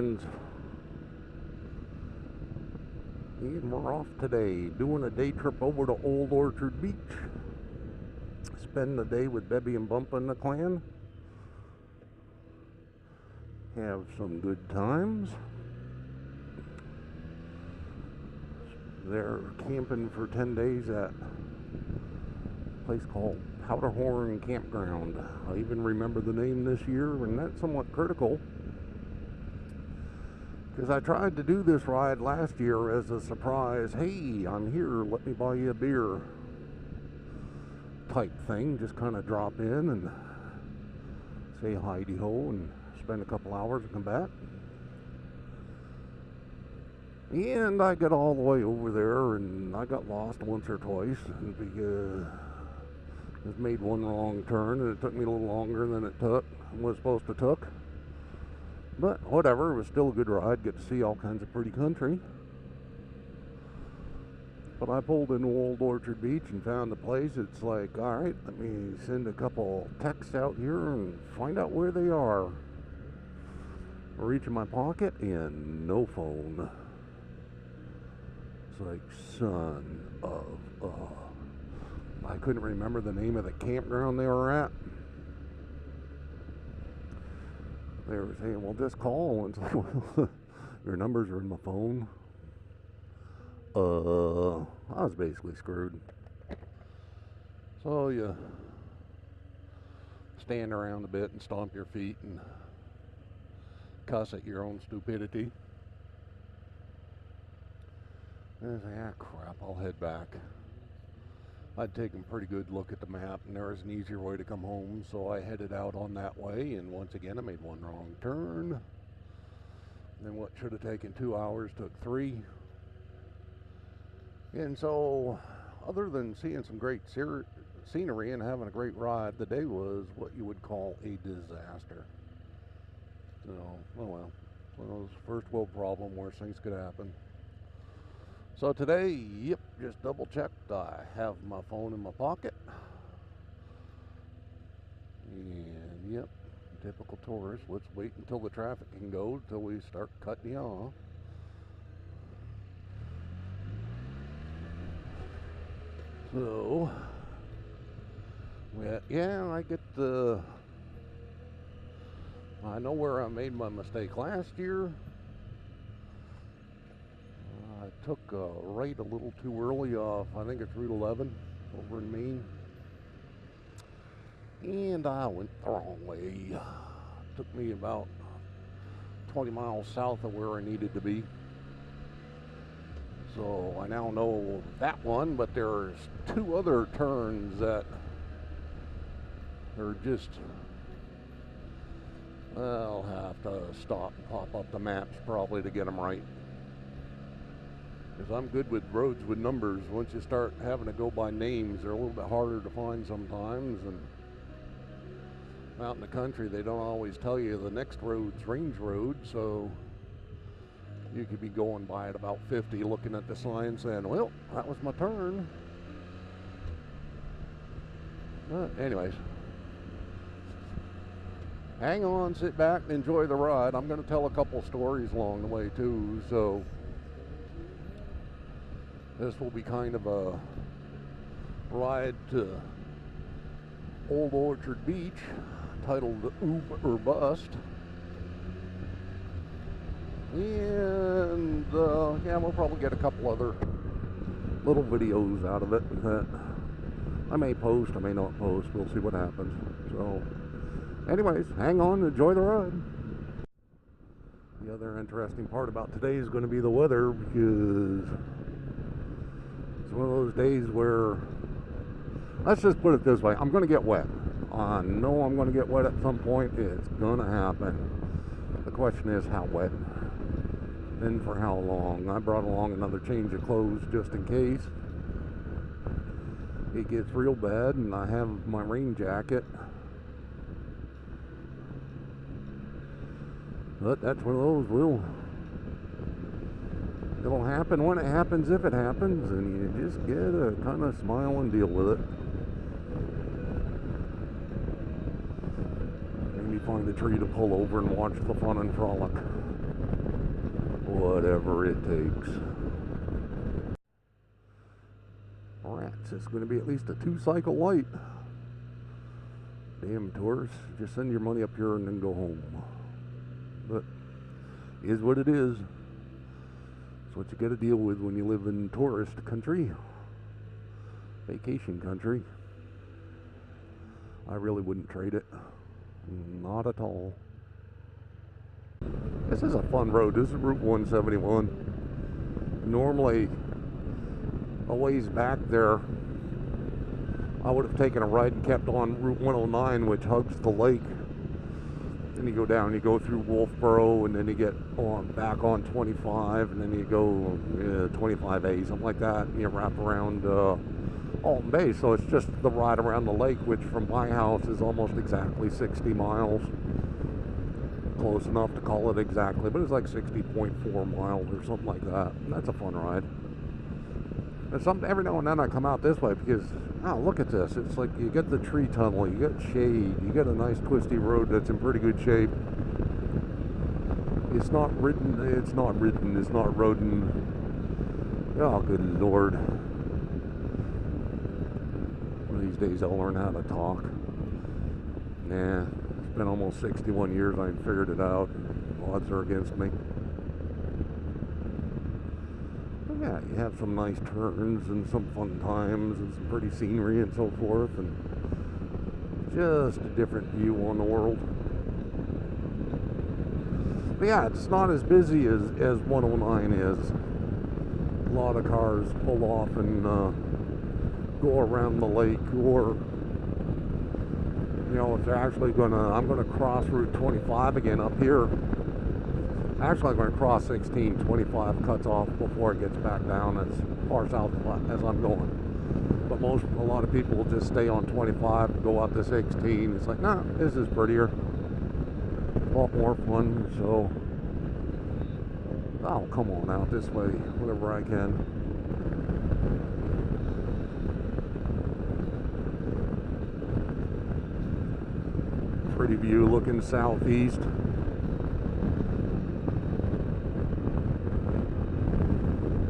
friends. And we're off today, doing a day trip over to Old Orchard Beach. Spend the day with Bebbie and Bumpa and the clan. Have some good times. They're camping for 10 days at a place called Powderhorn Campground. I even remember the name this year, and that's somewhat critical, because I tried to do this ride last year as a surprise. Hey, I'm here, let me buy you a beer type thing. Just kind of drop in and say hi-de-ho and spend a couple hours and come back. And I got all the way over there and I got lost once or twice because I just made one wrong turn and it took me a little longer than it was supposed to took. But whatever, it was still a good ride. Get to see all kinds of pretty country. But I pulled into Old Orchard Beach and found the place. It's like, all right, let me send a couple texts out here and find out where they are. I reach in my pocket and no phone. It's like, son of I couldn't remember the name of the campground they were at. They were saying, well, just call. And it's like, well, your numbers are in my phone. I was basically screwed. So you stand around a bit and stomp your feet and cuss at your own stupidity. And I say, ah, crap, I'll head back. I'd taken a pretty good look at the map, and there was an easier way to come home, so I headed out on that way, and once again I made one wrong turn. Then what should have taken 2 hours took 3. And so, other than seeing some great scenery and having a great ride, the day was what you would call a disaster. So, oh well, one of those first world problem, worst things could happen. So today, yep, just double checked. I have my phone in my pocket. And yep, typical tourist. Let's wait until the traffic can go until we start cutting you off. So, yeah, I know where I made my mistake last year. I took a right a little too early off, I think it's Route 11 over in Maine. And I went the wrong way. It took me about 20 miles south of where I needed to be. So I now know that one, but there's 2 other turns that are just, I'll have to stop and pop up the maps probably to get them right. Because I'm good with roads with numbers. Once you start having to go by names, they're a little bit harder to find sometimes. And out in the country, they don't always tell you the next road's range road, so you could be going by at about 50 looking at the sign saying, well, that was my turn. But anyways, hang on, sit back and enjoy the ride. I'm going to tell a couple stories along the way too, so this will be kind of a ride to Old Orchard Beach, titled OOB or Bust. And yeah, we'll probably get a couple other little videos out of it that I may post, I may not post. We'll see what happens. So anyways, hang on, enjoy the ride. The other interesting part about today is going to be the weather, because it's one of those days where, let's just put it this way, I'm going to get wet. I know I'm going to get wet at some point. It's going to happen. The question is how wet and for how long. I brought along another change of clothes just in case it gets real bad, and I have my rain jacket. But that's one of those, it'll happen when it happens, if it happens, and you just get to kind of smile and deal with it. Maybe find a tree to pull over and watch the fun and frolic. whatever it takes. Rats, it's going to be at least a 2-cycle light. Damn tourists, just send your money up here and then go home. But is what it is. It's what you got to deal with when you live in tourist country, vacation country. I really wouldn't trade it, not at all. This is a fun road. This is Route 171. Normally, a ways back there, I would have taken a right and kept on Route 109, which hugs the lake. Then you go down, you go through Wolfboro, and then you get on back on 25, and then you go 25A, something like that, and you wrap around Alton Bay. So it's just the ride around the lake, which from my house is almost exactly 60 miles. Close enough to call it exactly, but it's like 60.4 miles or something like that. And that's a fun ride. And every now and then I come out this way because, oh, look at this. It's like you get the tree tunnel, you get shade, you get a nice twisty road that's in pretty good shape. It's not ridden, it's not rodden. Oh, good Lord. One of these days I'll learn how to talk. Nah, it's been almost 61 years, I ain't figured it out. Odds are against me. Yeah, you have some nice turns and some fun times and some pretty scenery and so forth, and just a different view on the world. But yeah, it's not as busy as 109 is. A lot of cars pull off and go around the lake, or you know, if they're actually I'm gonna cross Route 25 again up here. Actually, I'm going to cross 16. 25 cuts off before it gets back down as far south as I'm going. But a lot of people will just stay on 25 and go out to 16. It's like, nah, this is prettier. A lot more fun, so I'll come on out this way whenever I can. Pretty view looking southeast.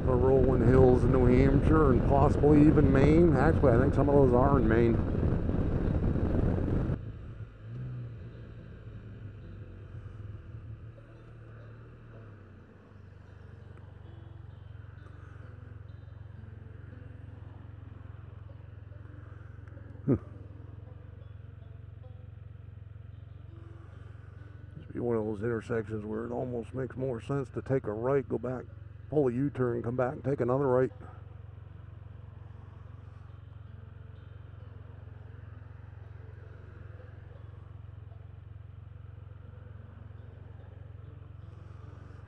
Rolling hills in New Hampshire and possibly even Maine. Actually, I think some of those are in Maine. This be one of those intersections where it almost makes more sense to take a right, go back, pull a U-turn, come back and take another right.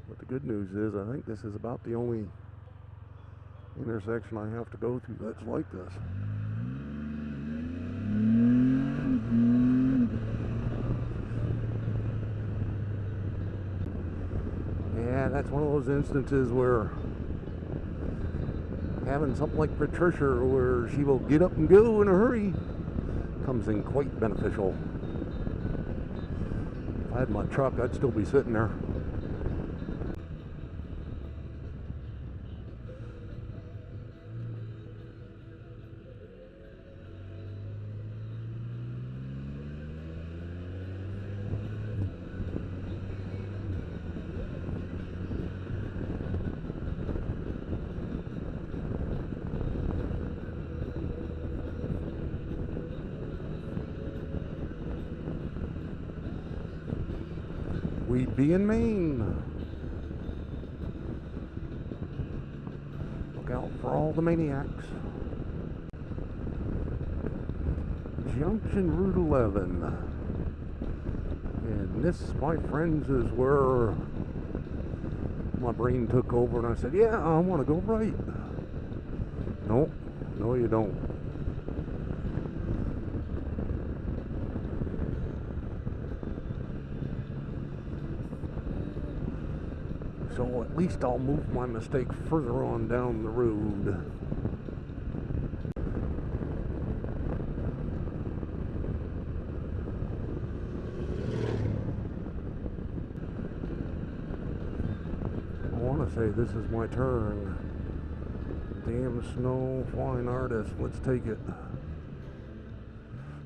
But the good news is I think this is about the only intersection I have to go through that's like this. Yeah, that's one of those instances where having something like Patricia, where she will get up and go in a hurry, comes in quite beneficial. If I had my truck, I'd still be sitting there. We'd be in Maine. Look out for all the maniacs. Junction Route 11. And this, my friends, is where my brain took over and I said, yeah, I want to go right. Nope, no you don't. So at least I'll move my mistake further on down the road. say, this is my turn. Damn snow, fine artist, let's take it.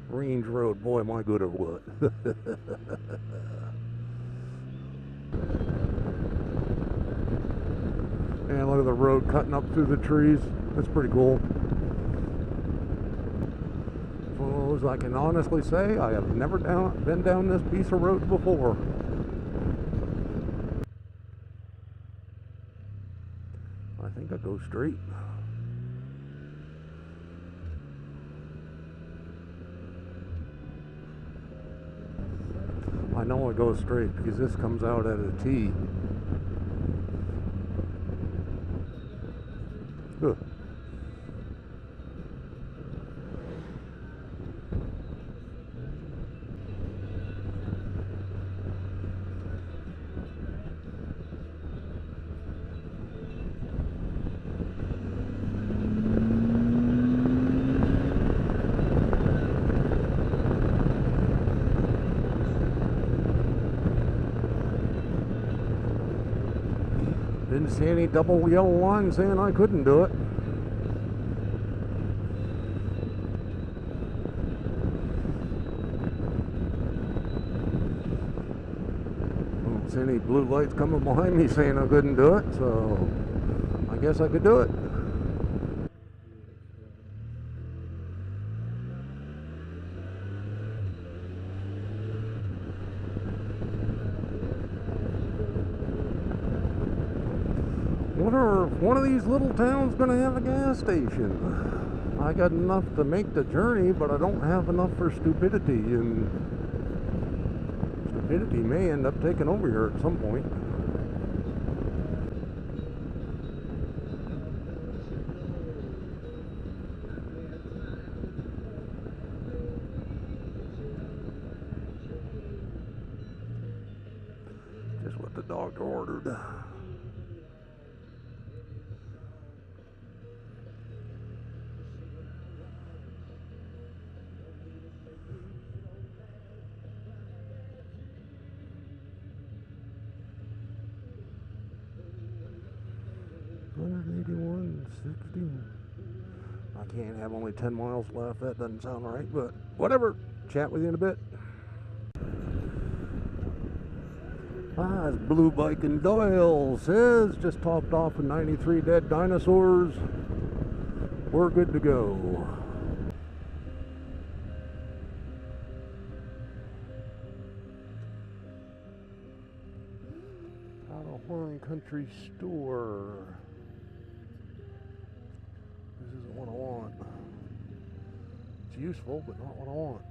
Range Road, boy, am I good at what? And look at the road cutting up through the trees. That's pretty cool. So I can honestly say I have never been down this piece of road before. I think I go straight. I know I go straight because this comes out at a T. Ugh. Didn't see any double yellow lines saying I couldn't do it. Don't see any blue lights coming behind me saying I couldn't do it, so I guess I could do it. Wonder if one of these little towns gonna have a gas station. I got enough to make the journey, but I don't have enough for stupidity, and stupidity may end up taking over here at some point. Just what the doctor ordered. $181.60. I can't have only 10 miles left. That doesn't sound right, but whatever. Chat with you in a bit. It's Blue Bike and Doyle says just topped off with 93 dead dinosaurs. We're good to go. Out of Horn Country Store. This isn't what I want. It's useful, but not what I want.